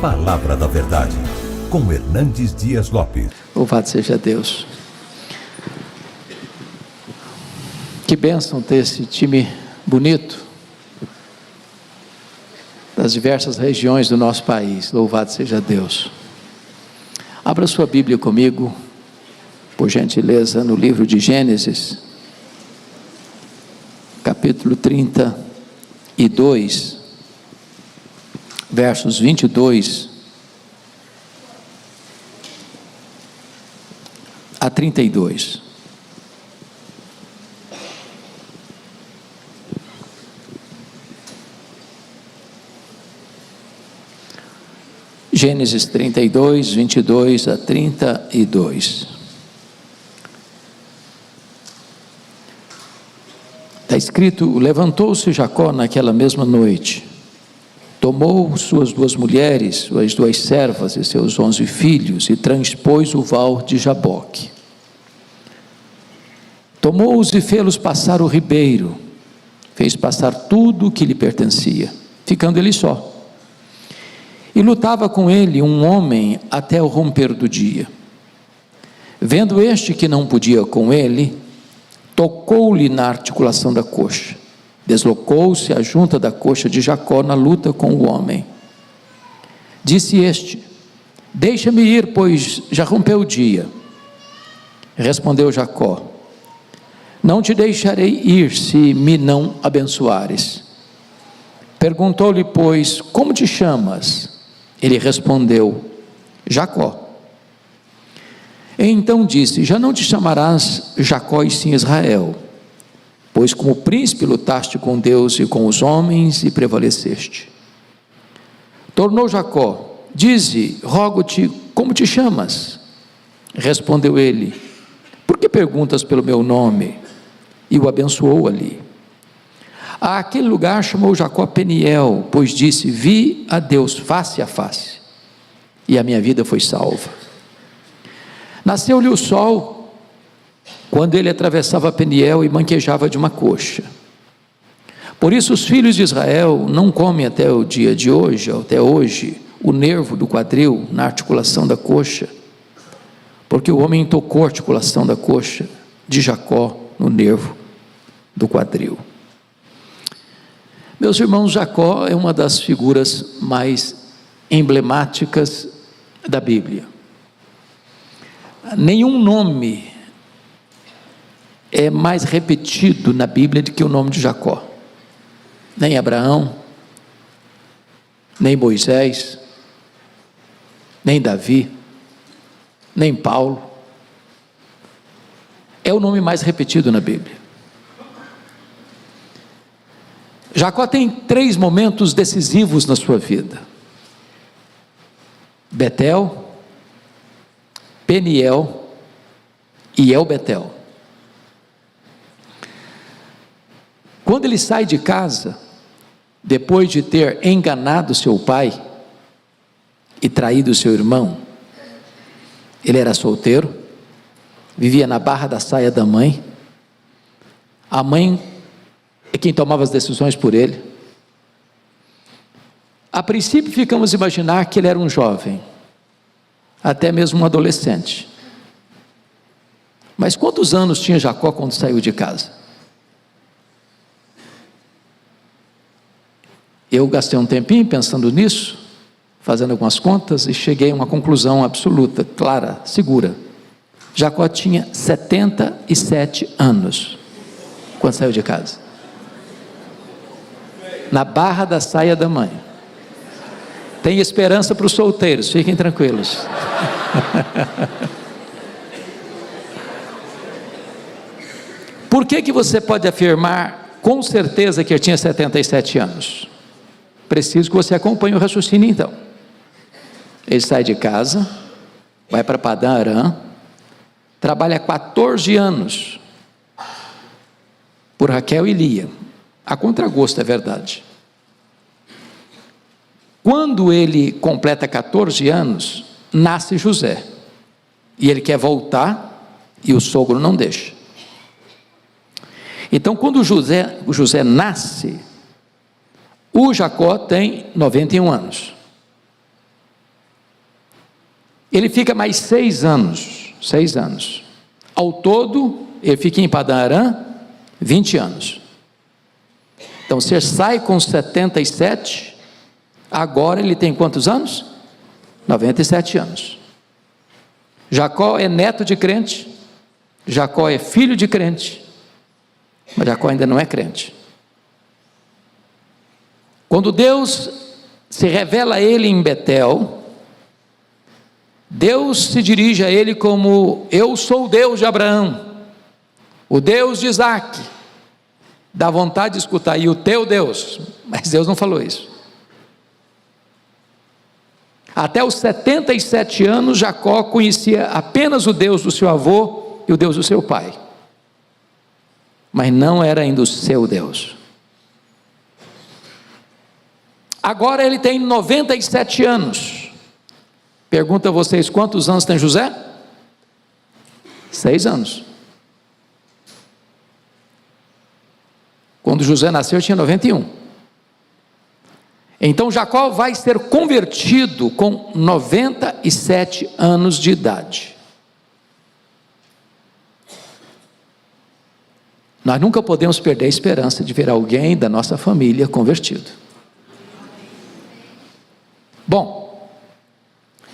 Palavra da Verdade, com Hernandes Dias Lopes. Louvado seja Deus. Que bênção ter esse time bonito das diversas regiões do nosso país. Louvado seja Deus. Abra sua Bíblia comigo, por gentileza, no livro de Gênesis, capítulo 32, versos 22 a 32. Gênesis 32, 22 a 32. Está escrito: levantou-se Jacó naquela mesma noite, tomou suas 2 mulheres, suas 2 servas e seus 11 filhos, e transpôs o val de Jaboque. Tomou-os e fê-los passar o ribeiro, fez passar tudo o que lhe pertencia, ficando ele só. E lutava com ele um homem até o romper do dia. Vendo este que não podia com ele, tocou-lhe na articulação da coxa. Deslocou-se a junta da coxa de Jacó na luta com o homem. Disse este: deixa-me ir, pois já rompeu o dia. Respondeu Jacó: não te deixarei ir se me não abençoares. Perguntou-lhe, pois, como te chamas? Ele respondeu: Jacó. Então disse: já não te chamarás Jacó e sim Israel, pois como príncipe lutaste com Deus e com os homens e prevaleceste. Tornou Jacó: dize, rogo-te, como te chamas? Respondeu ele: por que perguntas pelo meu nome? E o abençoou ali. A aquele lugar chamou Jacó Peniel, pois disse: vi a Deus face a face, e a minha vida foi salva. Nasceu-lhe o sol, quando ele atravessava Peniel e manquejava de uma coxa. Por isso os filhos de Israel não comem até o dia de hoje, até hoje, o nervo do quadril na articulação da coxa, porque o homem tocou a articulação da coxa de Jacó no nervo do quadril. Meus irmãos, Jacó é uma das figuras mais emblemáticas da Bíblia. Nenhum nome é mais repetido na Bíblia do que o nome de Jacó. Nem Abraão, nem Moisés, nem Davi, nem Paulo. É o nome mais repetido na Bíblia. Jacó tem 3 momentos decisivos na sua vida: Betel, Peniel e El-Betel. Quando ele sai de casa, depois de ter enganado seu pai e traído seu irmão, ele era solteiro, vivia na barra da saia da mãe. A mãe é quem tomava as decisões por ele. A princípio ficamos a imaginar que ele era um jovem, até mesmo um adolescente. Mas quantos anos tinha Jacó quando saiu de casa? Eu gastei um tempinho pensando nisso, fazendo algumas contas, e cheguei a uma conclusão absoluta, clara, segura. Jacó tinha 77 anos quando saiu de casa, na barra da saia da mãe. Tem esperança para os solteiros, fiquem tranquilos. Por que você pode afirmar com certeza que ele tinha 77 anos? Preciso que você acompanhe o raciocínio então. Ele sai de casa, vai para Padã Arã, trabalha 14 anos por Raquel e Lia, a contragosto, é verdade. Quando ele completa 14 anos, nasce José, e ele quer voltar, e o sogro não deixa. Então, quando José nasce, o Jacó tem 91 anos. Ele fica mais 6 anos. 6 anos. Ao todo, ele fica em Padã Arã 20 anos. Então, você sai com 77, agora ele tem quantos anos? 97 anos. Jacó é neto de crente, Jacó é filho de crente, mas Jacó ainda não é crente. Quando Deus se revela a ele em Betel, Deus se dirige a ele como: eu sou o Deus de Abraão, o Deus de Isaac. Dá vontade de escutar: e o teu Deus? Mas Deus não falou isso. Até os 77 anos, Jacó conhecia apenas o Deus do seu avô e o Deus do seu pai, mas não era ainda o seu Deus. Agora ele tem 97 anos. Pergunto a vocês: quantos anos tem José? 6 anos. Quando José nasceu, tinha 91. Então Jacó vai ser convertido com 97 anos de idade. Nós nunca podemos perder a esperança de ver alguém da nossa família convertido. Bom,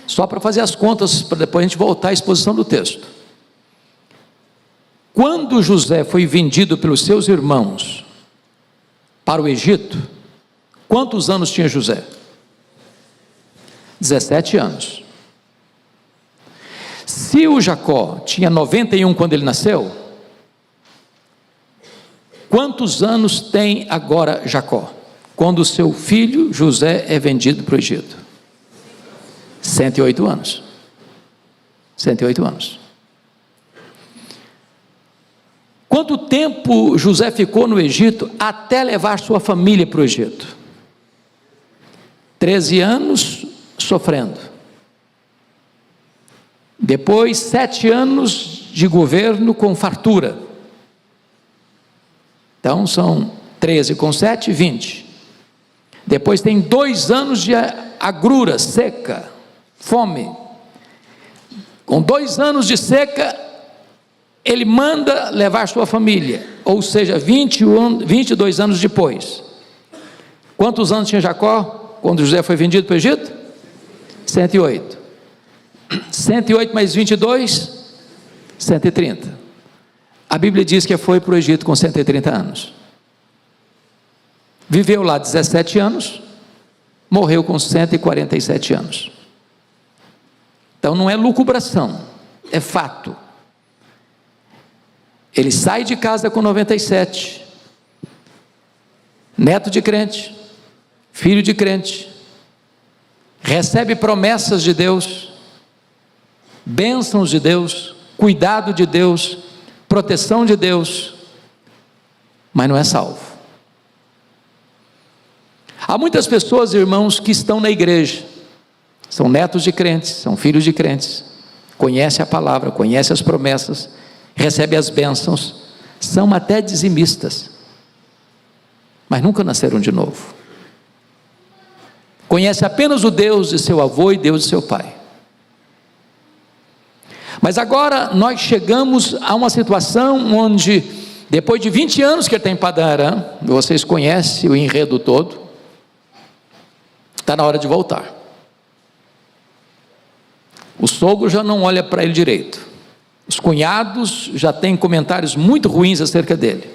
só para fazer as contas, para depois a gente voltar à exposição do texto. Quando José foi vendido pelos seus irmãos para o Egito, quantos anos tinha José? 17 anos. Se o Jacó tinha 91 quando ele nasceu, quantos anos tem agora Jacó, quando o seu filho José é vendido para o Egito? 108 anos. 108 anos. Quanto tempo José ficou no Egito até levar sua família para o Egito? 13 anos sofrendo. Depois 7 anos de governo com fartura. Então são 13 com 7, 20. Depois tem 2 anos de agrura, seca, fome. Com 2 anos de seca, ele manda levar sua família, ou seja, 22 anos depois. Quantos anos tinha Jacó quando José foi vendido para o Egito? 108. 108 mais 22, 130. A Bíblia diz que foi para o Egito com 130 anos. Viveu lá 17 anos, morreu com 147 anos. Então não é lucubração, é fato. Ele sai de casa com 97, neto de crente, filho de crente, recebe promessas de Deus, bênçãos de Deus, cuidado de Deus, proteção de Deus, mas não é salvo. Há muitas pessoas, irmãos, que estão na igreja, são netos de crentes, são filhos de crentes, conhecem a palavra, conhecem as promessas, recebem as bênçãos, são até dizimistas, mas nunca nasceram de novo. Conhece apenas o Deus de seu avô e Deus de seu pai. Mas agora nós chegamos a uma situação onde, depois de 20 anos que ele está em Padã Arã, vocês conhecem o enredo todo, está na hora de voltar. O sogro já não olha para ele direito, os cunhados já têm comentários muito ruins acerca dele,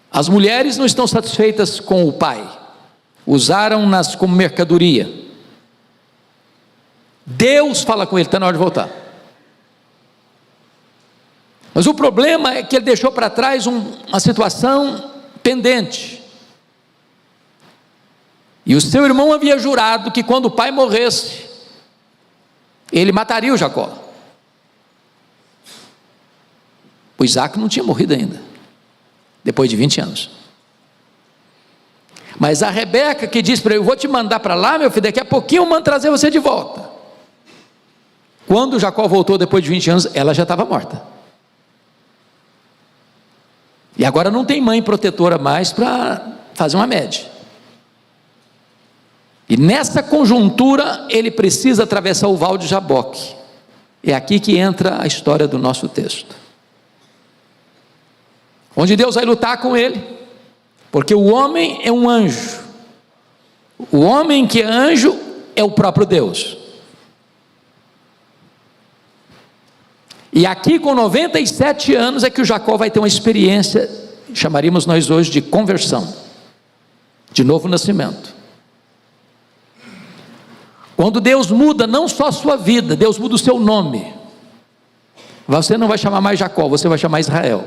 as mulheres não estão satisfeitas com o pai, usaram-nas como mercadoria. Deus fala com ele: está na hora de voltar. Mas o problema é que ele deixou para trás uma situação pendente, e o seu irmão havia jurado que quando o pai morresse, ele mataria o Jacó. O Isaac não tinha morrido ainda, depois de 20 anos. Mas a Rebeca, que disse para ele: eu vou te mandar para lá, meu filho, daqui a pouquinho eu mando trazer você de volta. Quando Jacó voltou depois de 20 anos, ela já estava morta. E agora não tem mãe protetora mais para fazer uma média. E nessa conjuntura, ele precisa atravessar o val de Jaboque. É aqui que entra a história do nosso texto, onde Deus vai lutar com ele, porque o homem é um anjo, o homem que é anjo é o próprio Deus. E aqui com 97 anos é que o Jacó vai ter uma experiência, chamaríamos nós hoje de conversão, de novo nascimento. Quando Deus muda não só a sua vida, Deus muda o seu nome. Você não vai chamar mais Jacó, você vai chamar Israel.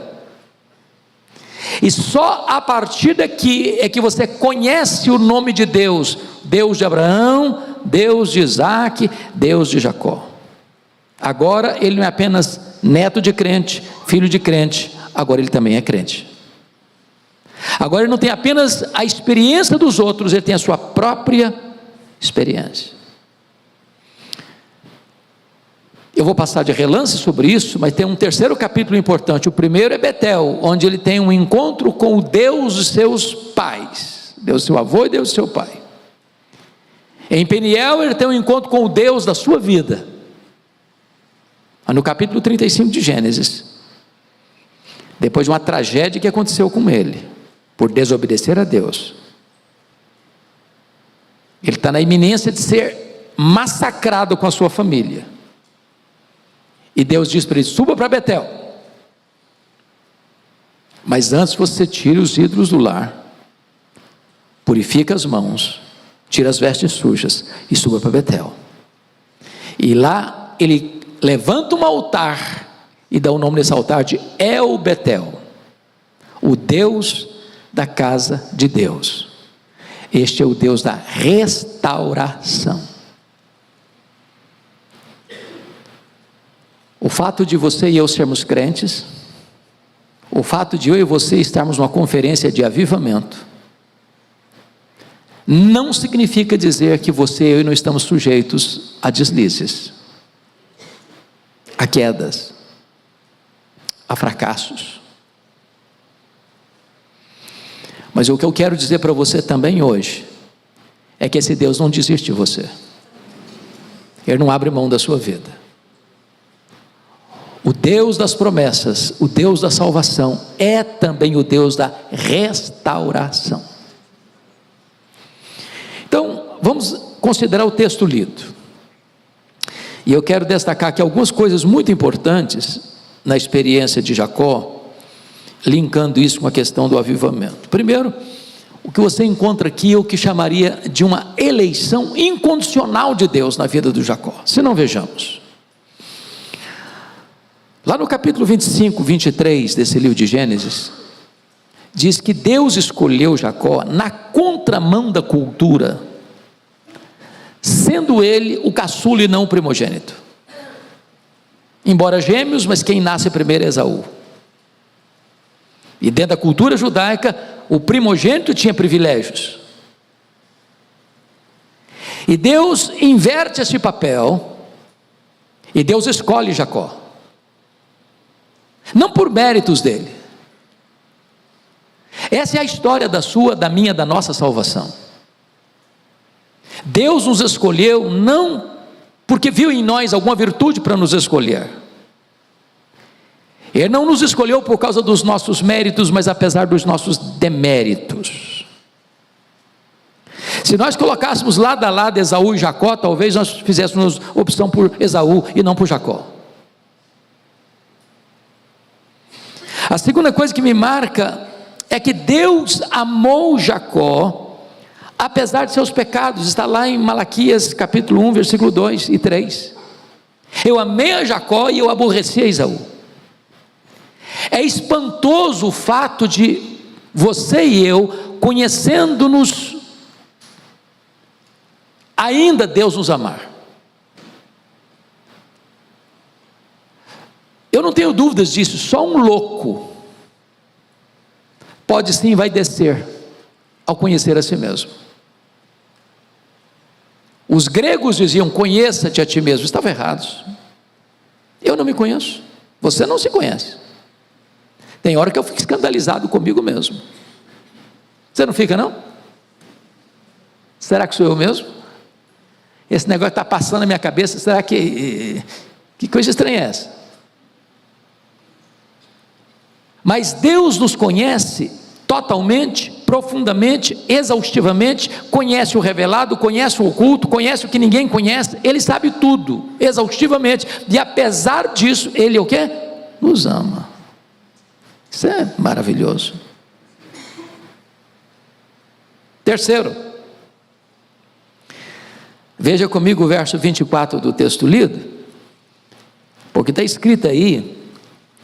E só a partir daqui é que você conhece o nome de Deus: Deus de Abraão, Deus de Isaac, Deus de Jacó. Agora ele não é apenas neto de crente, filho de crente, agora ele também é crente. Agora ele não tem apenas a experiência dos outros, ele tem a sua própria experiência. Eu vou passar de relance sobre isso, mas tem um terceiro capítulo importante. O primeiro é Betel, onde ele tem um encontro com o Deus dos seus pais, Deus do seu avô e Deus do seu pai. Em Peniel ele tem um encontro com o Deus da sua vida, no capítulo 35 de Gênesis, depois de uma tragédia que aconteceu com ele, por desobedecer a Deus. Ele está na iminência de ser massacrado com a sua família, e Deus diz para ele: suba para Betel, mas antes você tire os ídolos do lar, purifica as mãos, tira as vestes sujas e suba para Betel. E lá ele levanta um altar e dá o nome desse altar de El Betel, o Deus da casa de Deus. Este é o Deus da restauração. O fato de você e eu sermos crentes, o fato de eu e você estarmos numa conferência de avivamento, não significa dizer que você e eu não estamos sujeitos a deslizes, a quedas, a fracassos. Mas o que eu quero dizer para você também hoje é que esse Deus não desiste de você, Ele não abre mão da sua vida. O Deus das promessas, o Deus da salvação, é também o Deus da restauração. Então, vamos considerar o texto lido. E eu quero destacar aqui algumas coisas muito importantes na experiência de Jacó, linkando isso com a questão do avivamento. Primeiro, o que você encontra aqui é o que chamaria de uma eleição incondicional de Deus na vida do Jacó. Se não, vejamos. Lá no capítulo 25, 23 desse livro de Gênesis, diz que Deus escolheu Jacó na contramão da cultura, sendo ele o caçula e não o primogênito. Embora gêmeos, mas quem nasce primeiro é Esaú. E dentro da cultura judaica, o primogênito tinha privilégios. E Deus inverte esse papel, e Deus escolhe Jacó. Não por méritos dele. Essa é a história da sua, da minha, da nossa salvação. Deus nos escolheu não porque viu em nós alguma virtude para nos escolher. Ele não nos escolheu por causa dos nossos méritos, mas apesar dos nossos deméritos. Se nós colocássemos lado a lado Esaú e Jacó, talvez nós fizéssemos opção por Esaú e não por Jacó. A segunda coisa que me marca é que Deus amou Jacó, apesar de seus pecados. Está lá em Malaquias capítulo 1, versículo 2 e 3. Eu amei a Jacó e eu aborreci a Esaú. É espantoso o fato de você e eu, conhecendo-nos, ainda Deus nos amar. Eu não tenho dúvidas disso. Só um louco pode sim, vai descer ao conhecer a si mesmo. Os gregos diziam: conheça-te a ti mesmo. Estavam errados. Eu não me conheço, você não se conhece. Tem hora que eu fico escandalizado comigo mesmo. Você não fica, não? Será que sou eu mesmo? Esse negócio está passando na minha cabeça, será que coisa estranha é essa? Mas Deus nos conhece totalmente, profundamente, exaustivamente, conhece o revelado, conhece o oculto, conhece o que ninguém conhece, Ele sabe tudo, exaustivamente, e apesar disso, Ele o quê? Nos ama. Isso é maravilhoso. Terceiro, veja comigo o verso 24 do texto lido, porque está escrito aí: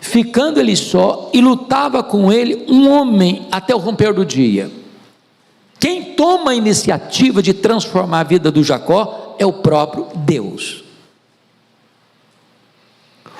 ficando ele só, e lutava com ele um homem até o romper do dia. Quem toma a iniciativa de transformar a vida do Jacó é o próprio Deus.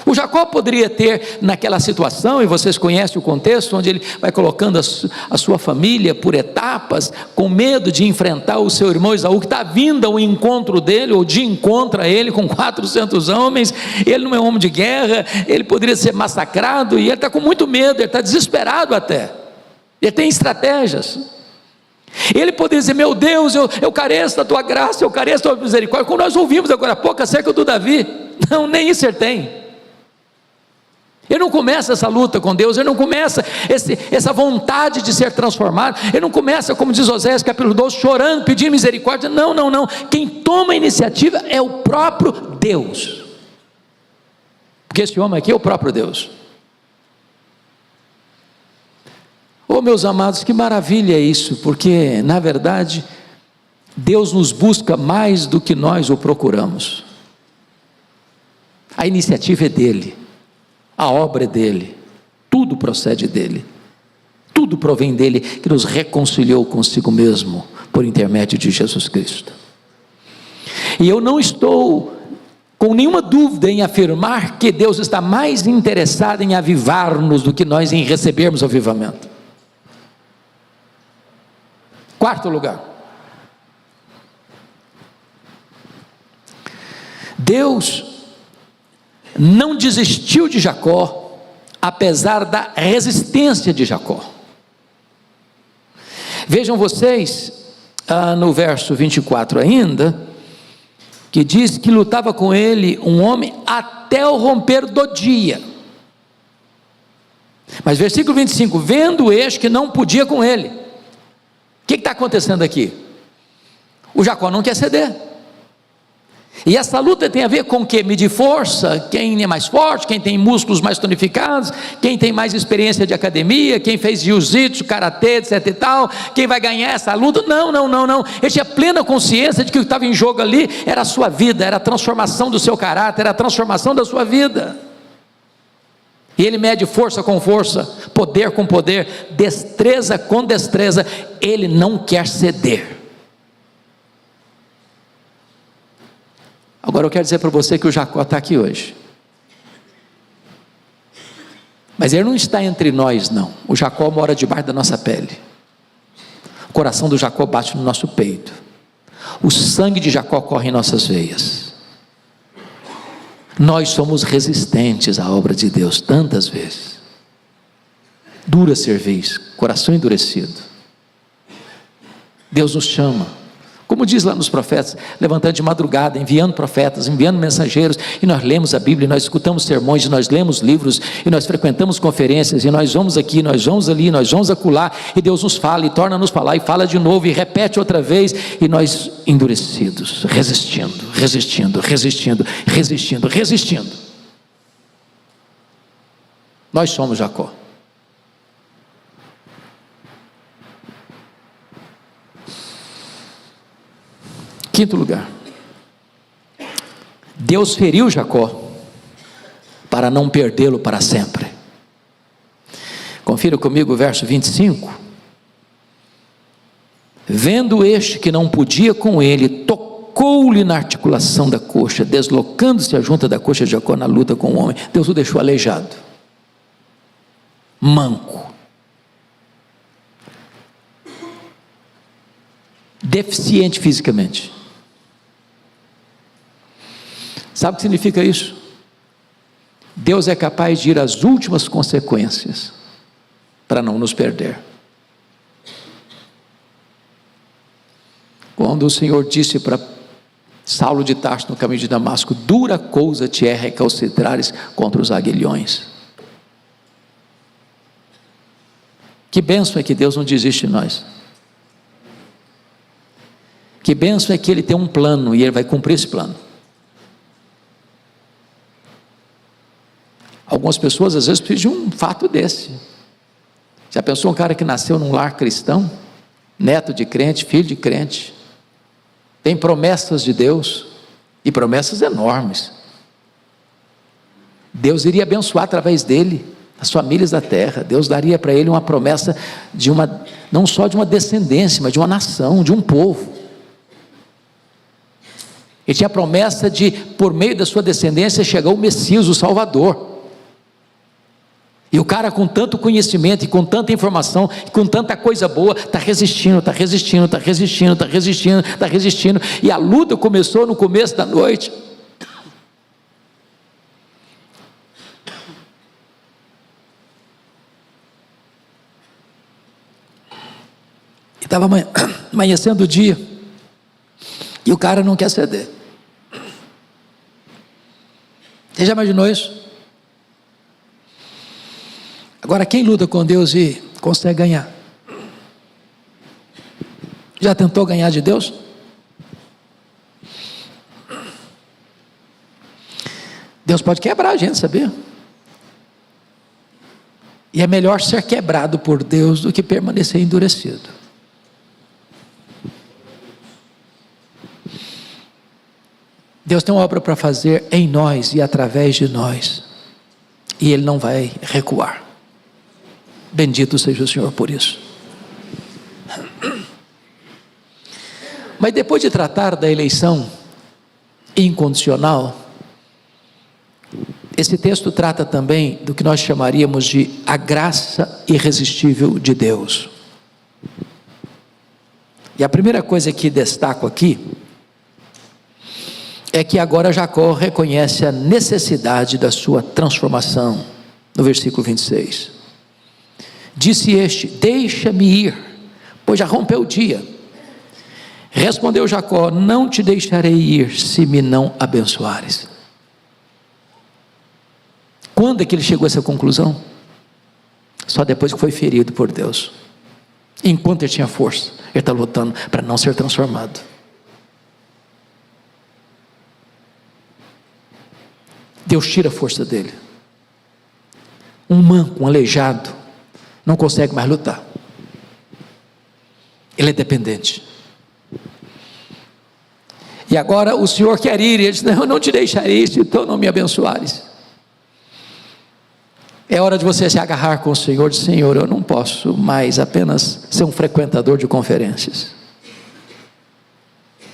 O Jacó poderia ter naquela situação, e vocês conhecem o contexto, onde ele vai colocando a sua família por etapas, com medo de enfrentar o seu irmão Esaú, que está vindo ao encontro dele, ou de encontro a ele, com 400 homens. Ele não é homem de guerra, ele poderia ser massacrado, e ele está com muito medo, ele está desesperado até, ele tem estratégias. Ele poderia dizer: meu Deus, eu careço da tua graça, eu careço da tua misericórdia, como nós ouvimos agora há pouco acerca do Davi. Não, nem isso ele tem. Ele não começa essa luta com Deus, ele não começa essa vontade de ser transformado, ele não começa, como diz Oséias capítulo 12, chorando, pedindo misericórdia. Não, quem toma a iniciativa é o próprio Deus, porque esse homem aqui é o próprio Deus. Oh, meus amados, que maravilha isso, porque na verdade Deus nos busca mais do que nós o procuramos. A iniciativa é dele, a obra é dele, tudo procede dele, tudo provém dele, que nos reconciliou consigo mesmo por intermédio de Jesus Cristo. E eu não estou com nenhuma dúvida em afirmar que Deus está mais interessado em avivar-nos do que nós em recebermos o avivamento. Quarto lugar, Deus não desistiu de Jacó, apesar da resistência de Jacó. Vejam vocês, no verso 24 ainda, que diz que lutava com ele um homem até o romper do dia. Mas versículo 25, vendo este que não podia com ele. O que está acontecendo aqui? O Jacó não quer ceder. E essa luta tem a ver com o que? Medir força, quem é mais forte, quem tem músculos mais tonificados, quem tem mais experiência de academia, quem fez jiu-jitsu, karatê, etc e tal, quem vai ganhar essa luta. Não, ele tinha plena consciência de que o que estava em jogo ali era a sua vida, era a transformação do seu caráter, era a transformação da sua vida. E ele mede força com força, poder com poder, destreza com destreza, ele não quer ceder. Agora eu quero dizer para você que o Jacó está aqui hoje, mas ele não está entre nós não. O Jacó mora debaixo da nossa pele, o coração do Jacó bate no nosso peito, o sangue de Jacó corre em nossas veias. Nós somos resistentes à obra de Deus tantas vezes, dura cerviz, coração endurecido. Deus nos chama, como diz lá nos profetas, levantando de madrugada, enviando profetas, enviando mensageiros, e nós lemos a Bíblia, e nós escutamos sermões, e nós lemos livros, e nós frequentamos conferências, e nós vamos aqui, nós vamos ali, nós vamos acolá, e Deus nos fala, e torna a nos falar, e fala de novo, e repete outra vez, e nós endurecidos, resistindo. Nós somos Jacó. Quinto lugar, Deus feriu Jacó para não perdê-lo para sempre. Confira comigo o verso 25. Vendo este que não podia com ele, tocou-lhe na articulação da coxa, deslocando-se a junta da coxa de Jacó na luta com o homem. Deus o deixou aleijado, manco, deficiente fisicamente. Sabe o que significa isso? Deus é capaz de ir às últimas consequências para não nos perder. quando o Senhor disse para Saulo de Tarso no caminho de Damasco: dura coisa te é recalcitrares contra os aguilhões. Que bênção é que Deus não desiste de nós. Que bênção é que Ele tem um plano e Ele vai cumprir esse plano. Algumas pessoas às vezes precisam de um fato desse. Já pensou um cara que nasceu num lar cristão, neto de crente, filho de crente, tem promessas de Deus, e promessas enormes. Deus iria abençoar através dele as famílias da terra. Deus daria para ele uma promessa de não só de uma descendência, mas de uma nação, de um povo. Ele tinha a promessa de, por meio da sua descendência, chegar o Messias, o Salvador. E o cara, com tanto conhecimento e com tanta informação, e com tanta coisa boa, está resistindo, e a luta começou no começo da noite. E estava amanhecendo o dia, e o cara não quer ceder. Você já imaginou isso? Agora, quem luta com Deus e consegue ganhar? Já tentou ganhar de Deus? Deus pode quebrar a gente, sabia? E é melhor ser quebrado por Deus do que permanecer endurecido. Deus tem uma obra para fazer em nós e através de nós, e Ele não vai recuar. Bendito seja o Senhor por isso. Mas depois de tratar da eleição incondicional, esse texto trata também do que nós chamaríamos de a graça irresistível de Deus. E a primeira coisa que destaco aqui é que agora Jacó reconhece a necessidade da sua transformação, no versículo 26. Disse este: deixa-me ir, pois já rompeu o dia. Respondeu Jacó: não te deixarei ir, se me não abençoares. Quando é que ele chegou a essa conclusão? Só depois que foi ferido por Deus. Enquanto ele tinha força, ele está lutando para não ser transformado. Deus tira a força dele. Um manco, um aleijado, não consegue mais lutar. Ele é dependente. E agora o Senhor quer ir, e ele diz: não, eu não te deixarei se tu não me abençoares. É hora de você se agarrar com o Senhor, de Senhor, eu não posso mais apenas ser um frequentador de conferências.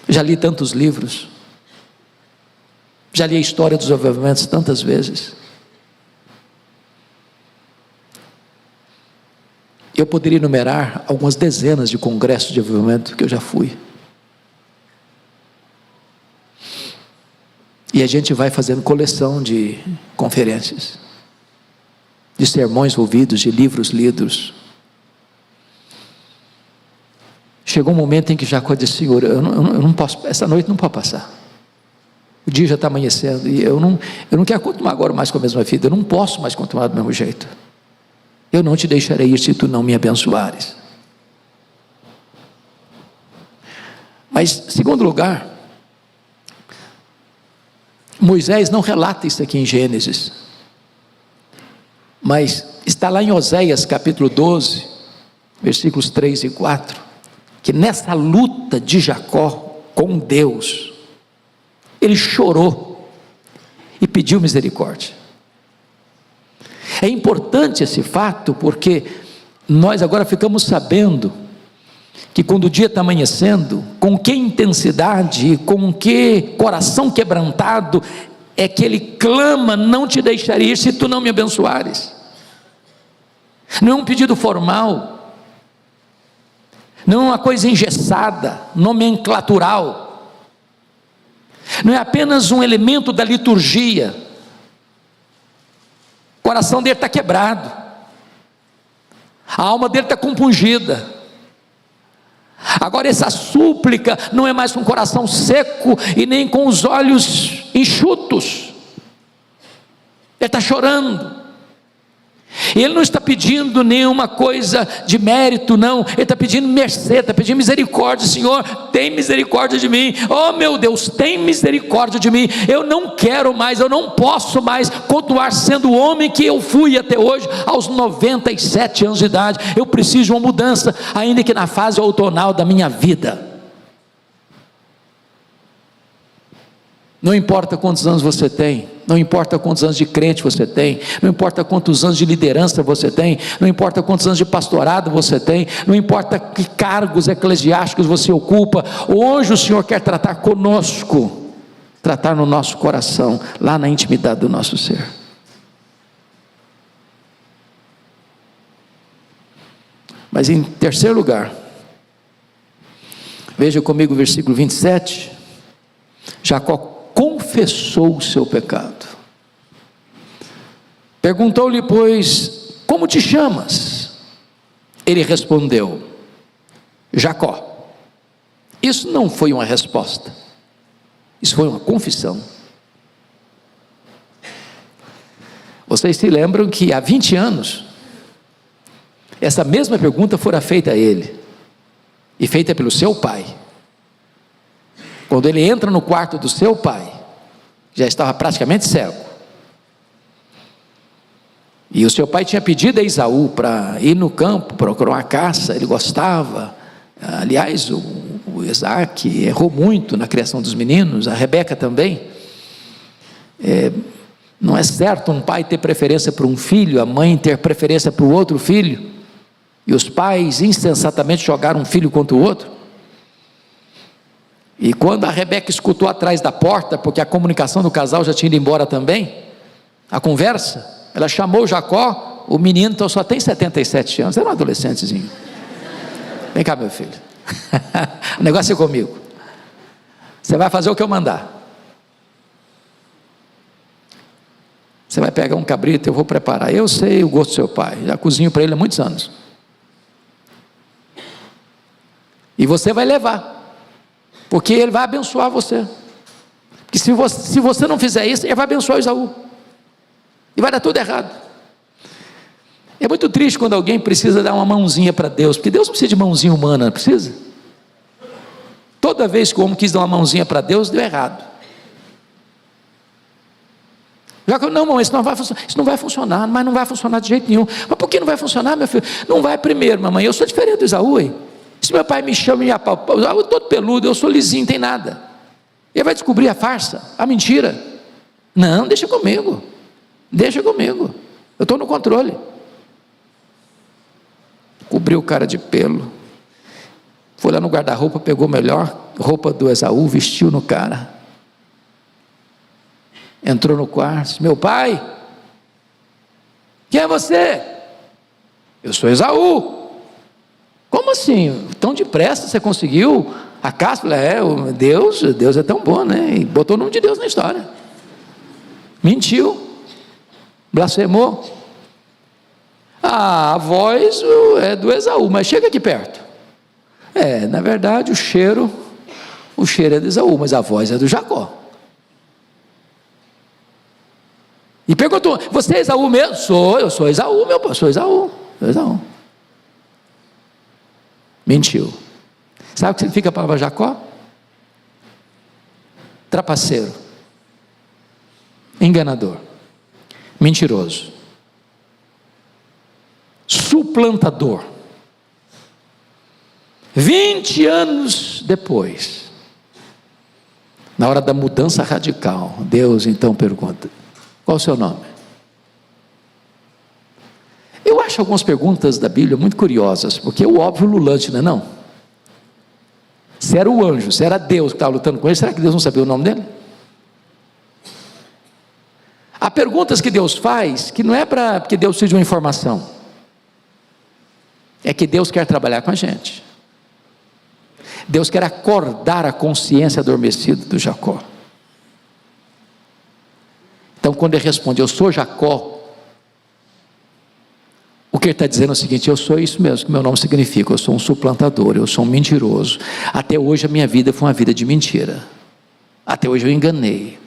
Já li tantos livros, já li a história dos avivamentos tantas vezes. Eu poderia enumerar algumas dezenas de congressos de avivamento que eu já fui. E a gente vai fazendo coleção de conferências, de sermões ouvidos, de livros lidos. Chegou um momento em que Jacó disse: Senhor, eu não posso, essa noite não pode passar. O dia já está amanhecendo e eu não quero continuar agora mais com a mesma vida. Eu não posso mais continuar do mesmo jeito. Eu não te deixarei ir se tu não me abençoares. Mas, segundo lugar, Moisés não relata isso aqui em Gênesis, mas está lá em Oséias capítulo 12, versículos 3 e 4, que nessa luta de Jacó com Deus, ele chorou e pediu misericórdia. É importante esse fato, porque nós agora ficamos sabendo que quando o dia está amanhecendo, com que intensidade, com que coração quebrantado é que ele clama: não te deixarei ir se tu não me abençoares. Não é um pedido formal, não é uma coisa engessada, nomenclatural, não é apenas um elemento da liturgia. O coração dele está quebrado, a alma dele está compungida, Agora essa súplica não é mais com o coração seco e nem com os olhos enxutos. Ele está chorando. Ele não está pedindo nenhuma coisa de mérito, não. Ele está pedindo mercê, está pedindo misericórdia. Senhor, tem misericórdia de mim. Oh meu Deus, tem misericórdia de mim. Eu não quero mais, eu não posso mais continuar sendo o homem que eu fui até hoje, aos 97 anos de idade. Eu preciso de uma mudança, ainda que na fase outonal da minha vida. Não importa quantos anos você tem, não importa quantos anos de crente você tem, não importa quantos anos de liderança você tem, não importa quantos anos de pastorado você tem, não importa que cargos eclesiásticos você ocupa, hoje o Senhor quer tratar conosco, tratar no nosso coração, lá na intimidade do nosso ser. Mas em terceiro lugar, veja comigo o versículo 27, Jacó confessou o seu pecado. Perguntou-lhe, pois, como te chamas? Ele respondeu, Jacó. Isso não foi uma resposta, isso foi uma confissão. Vocês se lembram que há 20 anos, essa mesma pergunta fora feita a ele, e feita pelo seu pai. Quando ele entra no quarto do seu pai, já estava praticamente cego, e o seu pai tinha pedido a Esaú para ir no campo, procurar uma caça, ele gostava. Aliás, o Isaac errou muito na criação dos meninos, a Rebeca também. Não é certo um pai ter preferência por um filho, a mãe ter preferência por outro filho, e os pais insensatamente jogaram um filho contra o outro. E quando a Rebeca escutou atrás da porta, porque a comunicação do casal já tinha ido embora também, a conversa, ela chamou Jacó, o menino então só tem 77 anos, era um adolescentezinho. Vem cá, meu filho, o negócio é comigo, você vai fazer o que eu mandar. Você vai pegar um cabrito, eu vou preparar, eu sei o gosto do seu pai, já cozinho para ele há muitos anos, e você vai levar, porque ele vai abençoar você, porque se você não fizer isso, ele vai abençoar Esaú, e vai dar tudo errado. É muito triste quando alguém precisa dar uma mãozinha para Deus, porque Deus não precisa de mãozinha humana, não precisa? Toda vez que o homem quis dar uma mãozinha para Deus, deu errado. Já que não, mamãe, isso não vai funcionar, mas não vai funcionar de jeito nenhum. Mas por que não vai funcionar, meu filho? Não vai primeiro, mamãe, eu sou diferente do Esaú, hein? Se meu pai me chama e me apalpa, eu sou todo peludo, eu sou lisinho, não tem nada. Ele vai descobrir a farsa, a mentira. Não, deixa comigo, eu estou no controle. Cobriu o cara de pelo, foi lá no guarda-roupa, pegou a melhor roupa do Esaú, vestiu no cara, entrou no quarto, disse, meu pai, quem é você? Eu sou Esaú. Como assim? Tão depressa você conseguiu a caça? Deus é tão bom, né? E botou o nome de Deus na história. Mentiu, blasfemou. A voz é do Esaú, mas chega aqui perto. Na verdade o cheiro é do Esaú, mas a voz é do Jacó. E perguntou, você é Esaú mesmo? Eu sou Esaú, meu pai, sou Esaú. Mentiu. Sabe o que significa a palavra Jacó? Trapaceiro, enganador, mentiroso, suplantador. 20 anos depois, na hora da mudança radical, Deus então pergunta, qual o seu nome? Eu acho algumas perguntas da Bíblia muito curiosas, porque é o óbvio lulante, não é não? Se era o anjo, se era Deus que estava lutando com ele, será que Deus não sabia o nome dele? Há perguntas que Deus faz, que não é porque Deus precisa de uma informação, é que Deus quer trabalhar com a gente. Deus quer acordar a consciência adormecida do Jacó. Então quando ele responde, eu sou Jacó, O que ele está dizendo é o seguinte: eu sou isso mesmo que meu nome significa, eu sou um suplantador, eu sou um mentiroso. Até hoje a minha vida foi uma vida de mentira. Até hoje eu enganei.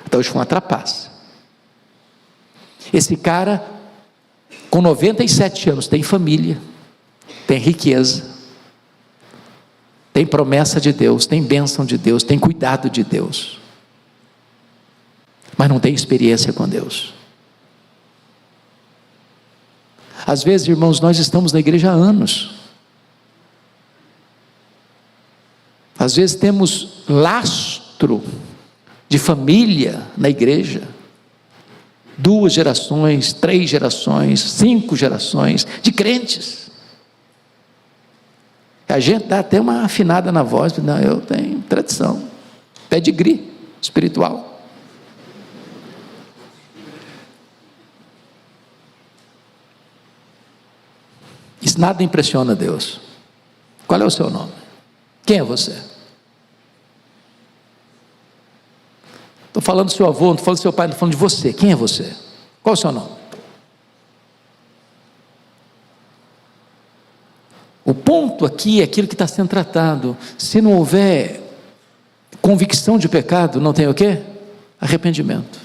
Até hoje foi uma trapaça. Esse cara, com 97 anos, tem família, tem riqueza, tem promessa de Deus, tem bênção de Deus, tem cuidado de Deus, mas não tem experiência com Deus. Às vezes, irmãos, nós estamos na igreja há anos, às vezes temos lastro de família na igreja, 2 gerações, 3 gerações, 5 gerações de crentes. A gente dá até uma afinada na voz, não, eu tenho tradição, pedigree espiritual. Isso nada impressiona Deus. Qual é o seu nome? Quem é você? Estou falando do seu avô, não estou falando do seu pai, não estou falando de você. Quem é você? Qual é o seu nome? O ponto aqui é aquilo que está sendo tratado. Se não houver convicção de pecado, não tem o quê? Arrependimento.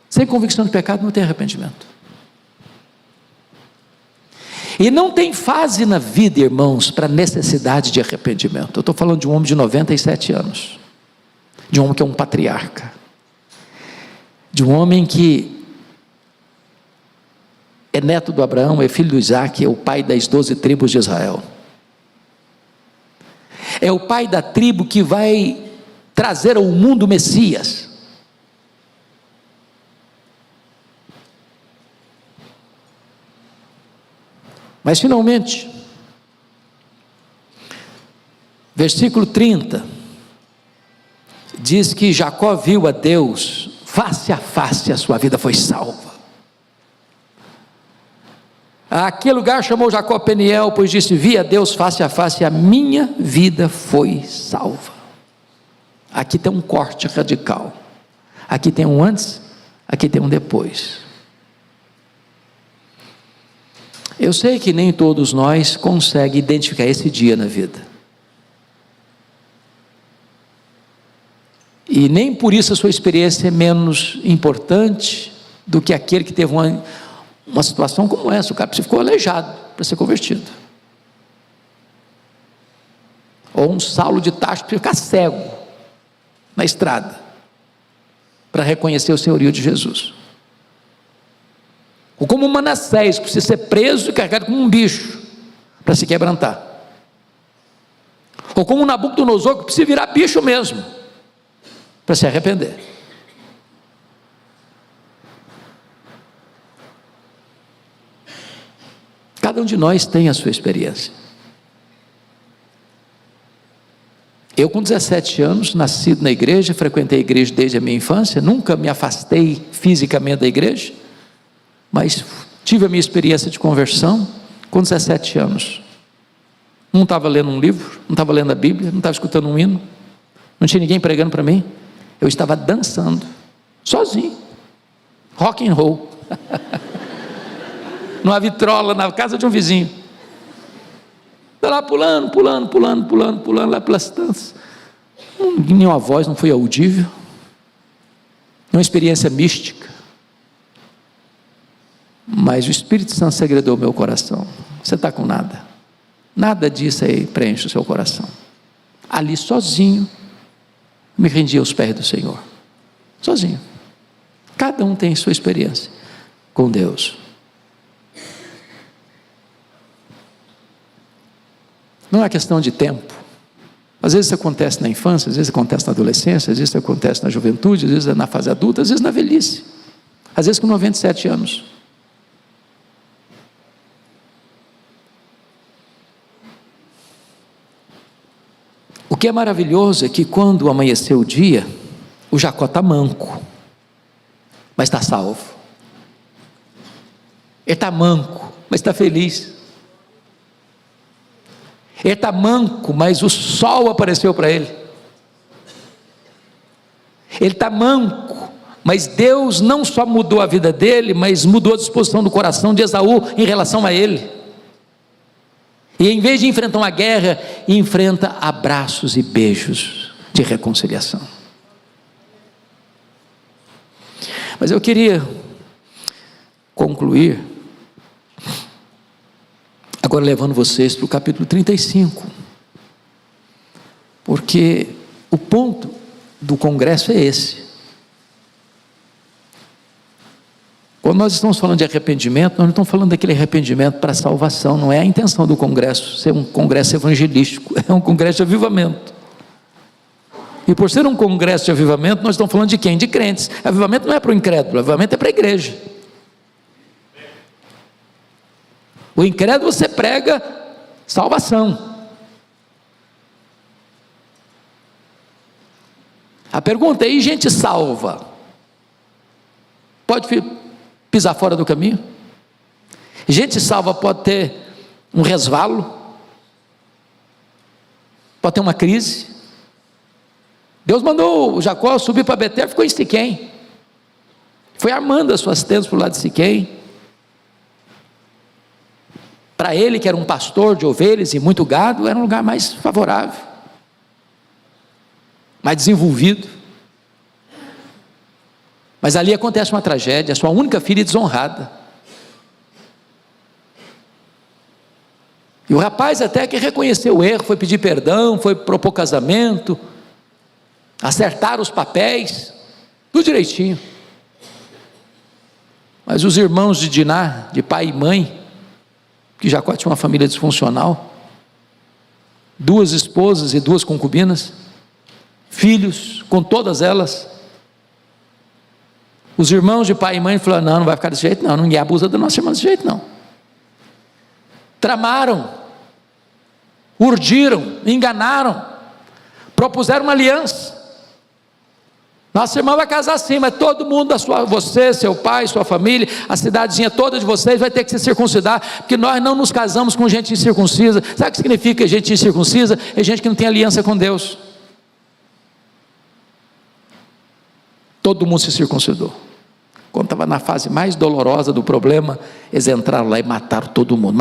Sem convicção de pecado não tem arrependimento. E não tem fase na vida, irmãos, para necessidade de arrependimento. Eu estou falando de um homem de 97 anos, de um homem que é um patriarca, de um homem que é neto do Abraão, é filho do Isaac, é o pai das 12 tribos de Israel, é o pai da tribo que vai trazer ao mundo o Messias. Mas finalmente, versículo 30, diz que Jacó viu a Deus face a face, a sua vida foi salva. Aquele lugar chamou Jacó Peniel, pois disse: vi a Deus face a face, a minha vida foi salva. Aqui tem um corte radical, aqui tem um antes, aqui tem um depois. Eu sei que nem todos nós conseguem identificar esse dia na vida, e nem por isso a sua experiência é menos importante do que aquele que teve uma situação como essa. O cara ficou aleijado para ser convertido, ou um Saulo de Tarso para ficar cego na estrada para reconhecer o senhorio de Jesus, ou como Manassés, que precisa ser preso e carregado como um bicho para se quebrantar, ou como Nabucodonosor, que precisa virar bicho mesmo para se arrepender. Cada um de nós tem a sua experiência. Eu, com 17 anos, nascido na igreja, frequentei a igreja desde a minha infância, nunca me afastei fisicamente da igreja, mas tive a minha experiência de conversão com 17 anos. Não estava lendo um livro, não estava lendo a Bíblia, não estava escutando um hino, não tinha ninguém pregando para mim, eu estava dançando, sozinho, rock and roll, numa vitrola, na casa de um vizinho, lá pulando, lá pelas tantas, nenhuma voz, não foi audível, uma experiência mística, mas o Espírito Santo segredou meu coração. Você está com nada, nada disso aí preenche o seu coração. Ali sozinho, me rendi aos pés do Senhor, sozinho. Cada um tem sua experiência com Deus. Não é questão de tempo. Às vezes isso acontece na infância, às vezes acontece na adolescência, às vezes isso acontece na juventude, às vezes na fase adulta, às vezes na velhice, às vezes com 97 anos. O que é maravilhoso é que quando amanheceu o dia, o Jacó está manco, mas está salvo. Ele está manco, mas está feliz. Ele está manco, mas o sol apareceu para ele. Ele está manco, Mas Deus não só mudou a vida dele, mas mudou a disposição do coração de Esaú em relação a ele. E em vez de enfrentar uma guerra, enfrenta abraços e beijos de reconciliação. Mas eu queria concluir agora levando vocês para o capítulo 35, porque o ponto do congresso é esse. Quando nós estamos falando de arrependimento, nós não estamos falando daquele arrependimento para salvação, não é a intenção do congresso ser um congresso evangelístico, é um congresso de avivamento. E por ser um congresso de avivamento, nós estamos falando de quem? De crentes. Avivamento não é para o incrédulo, avivamento é para a igreja. O incrédulo você prega salvação. A pergunta é: e gente salva? Pode pisar fora do caminho? Gente salva pode ter um resvalo, pode ter uma crise. Deus mandou o Jacó subir para Betel, ficou em Siquém, foi armando as suas tendas para o lado de Siquém. Para ele, que era um pastor de ovelhas e muito gado, era um lugar mais favorável, mais desenvolvido. Mas ali acontece uma tragédia, a sua única filha desonrada. E o rapaz até que reconheceu o erro, foi pedir perdão, foi propor casamento, acertaram os papéis, tudo direitinho. Mas os irmãos de Diná, de pai e mãe, que Jacó tinha uma família disfuncional, 2 esposas e 2 concubinas, filhos com todas elas, os irmãos de pai e mãe falaram: não vai ficar desse jeito não, ninguém abusa da nossa irmã desse jeito não. Tramaram, urdiram, enganaram, propuseram uma aliança. Nossa irmã vai casar assim, mas todo mundo, você, seu pai, sua família, a cidadezinha toda de vocês vai ter que se circuncidar, porque nós não nos casamos com gente incircuncisa. Sabe o que significa gente incircuncisa? É gente que não tem aliança com Deus. Todo mundo se circuncidou. Quando estava na fase mais dolorosa do problema, eles entraram lá e mataram todo mundo,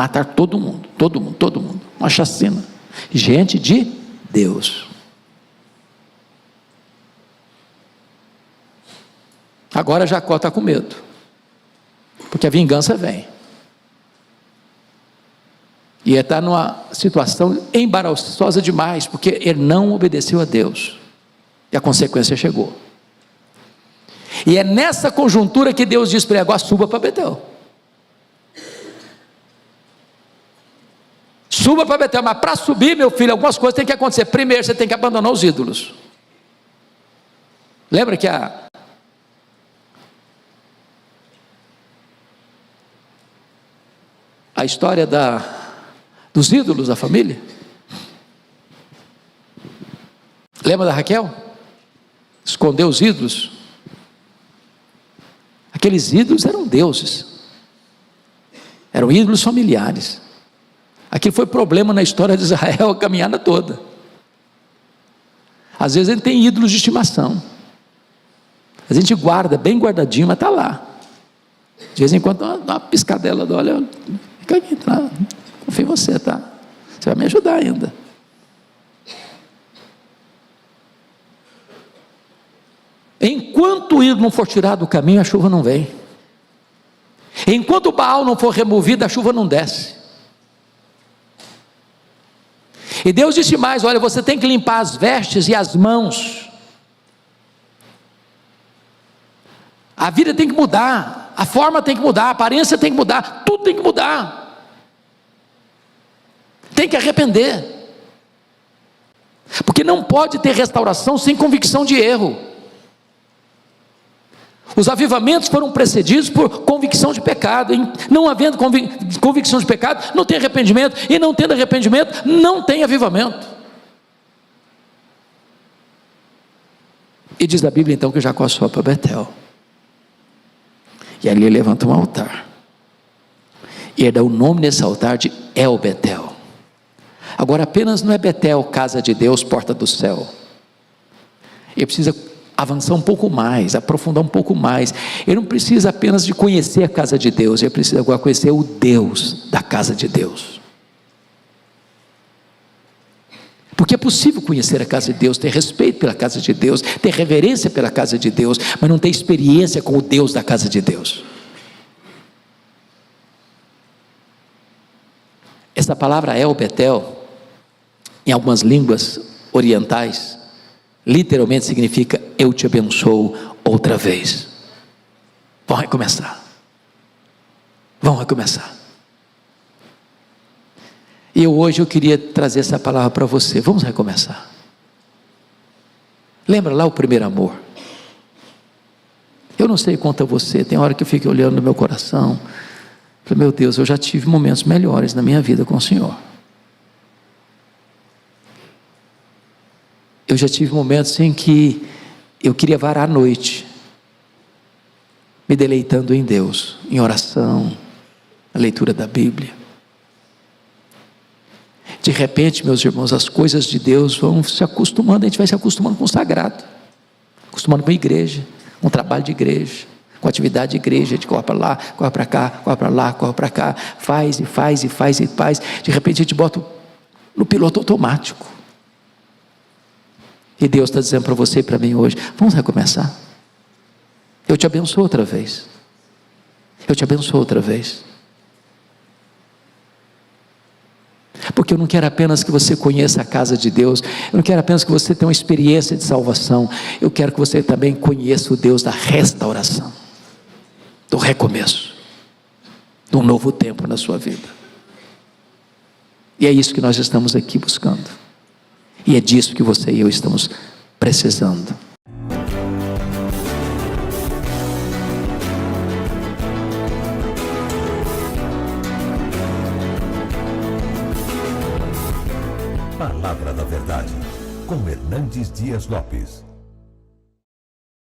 uma chacina. Gente de Deus. Agora Jacó está com medo, porque a vingança vem, e ele está numa situação embaraçosa demais, porque ele não obedeceu a Deus, e a consequência chegou. E é nessa conjuntura que Deus diz para ele: agora suba para Betel. Suba para Betel, mas para subir, meu filho, algumas coisas têm que acontecer. Primeiro, você tem que abandonar os ídolos. Lembra que a história dos ídolos da família? Lembra da Raquel? Escondeu os ídolos. Aqueles ídolos eram deuses, eram ídolos familiares. Aquilo foi problema na história de Israel a caminhada toda. Às vezes a gente tem ídolos de estimação, a gente guarda bem guardadinho, mas está lá. De vez em quando dá uma piscadela, olha, fica aqui, tá? Confio em você, tá? Você vai me ajudar ainda. Enquanto o ídolo não for tirado do caminho, a chuva não vem. Enquanto o Baal não for removido, a chuva não desce. E Deus disse mais: olha, você tem que limpar as vestes e as mãos. A vida tem que mudar, a forma tem que mudar, a aparência tem que mudar, tudo tem que mudar. Tem que arrepender, porque não pode ter restauração sem convicção de erro. Os avivamentos foram precedidos por convicção de pecado. Não havendo convicção de pecado, não tem arrependimento, e não tendo arrependimento, não tem avivamento. E diz a Bíblia então que Jacó sobe para Betel, e ali ele levanta um altar, e ele dá o nome desse altar de El Betel. Agora apenas não é Betel, casa de Deus, porta do céu. Ele precisa avançar um pouco mais, aprofundar um pouco mais. Ele não precisa apenas de conhecer a casa de Deus, ele precisa agora conhecer o Deus da casa de Deus. Porque é possível conhecer a casa de Deus, ter respeito pela casa de Deus, ter reverência pela casa de Deus, mas não ter experiência com o Deus da casa de Deus. Essa palavra El Betel, em algumas línguas orientais, literalmente significa eu te abençoo outra vez. Vamos recomeçar. Vamos recomeçar. E hoje eu queria trazer essa palavra para você. Vamos recomeçar. Lembra lá o primeiro amor? Eu não sei quanto a você, tem hora que eu fico olhando no meu coração, falei, meu Deus, eu já tive momentos melhores na minha vida com o Senhor. Eu já tive momentos em que eu queria varar a noite, me deleitando em Deus, em oração, na leitura da Bíblia. De repente, meus irmãos, as coisas de Deus vão se acostumando, a gente vai se acostumando com o sagrado, acostumando com a igreja, com o trabalho de igreja, com a atividade de igreja, a gente corre para lá, corre para cá, corre para lá, corre para cá, faz e faz e faz e faz, de repente a gente bota no piloto automático. E Deus está dizendo para você e para mim hoje, vamos recomeçar? Eu te abençoo outra vez. Eu te abençoo outra vez. Porque eu não quero apenas que você conheça a casa de Deus, eu não quero apenas que você tenha uma experiência de salvação, eu quero que você também conheça o Deus da restauração, do recomeço, de um novo tempo na sua vida. E é isso que nós estamos aqui buscando, e é disso que você e eu estamos precisando. Palavra da Verdade, com Hernandes Dias Lopes.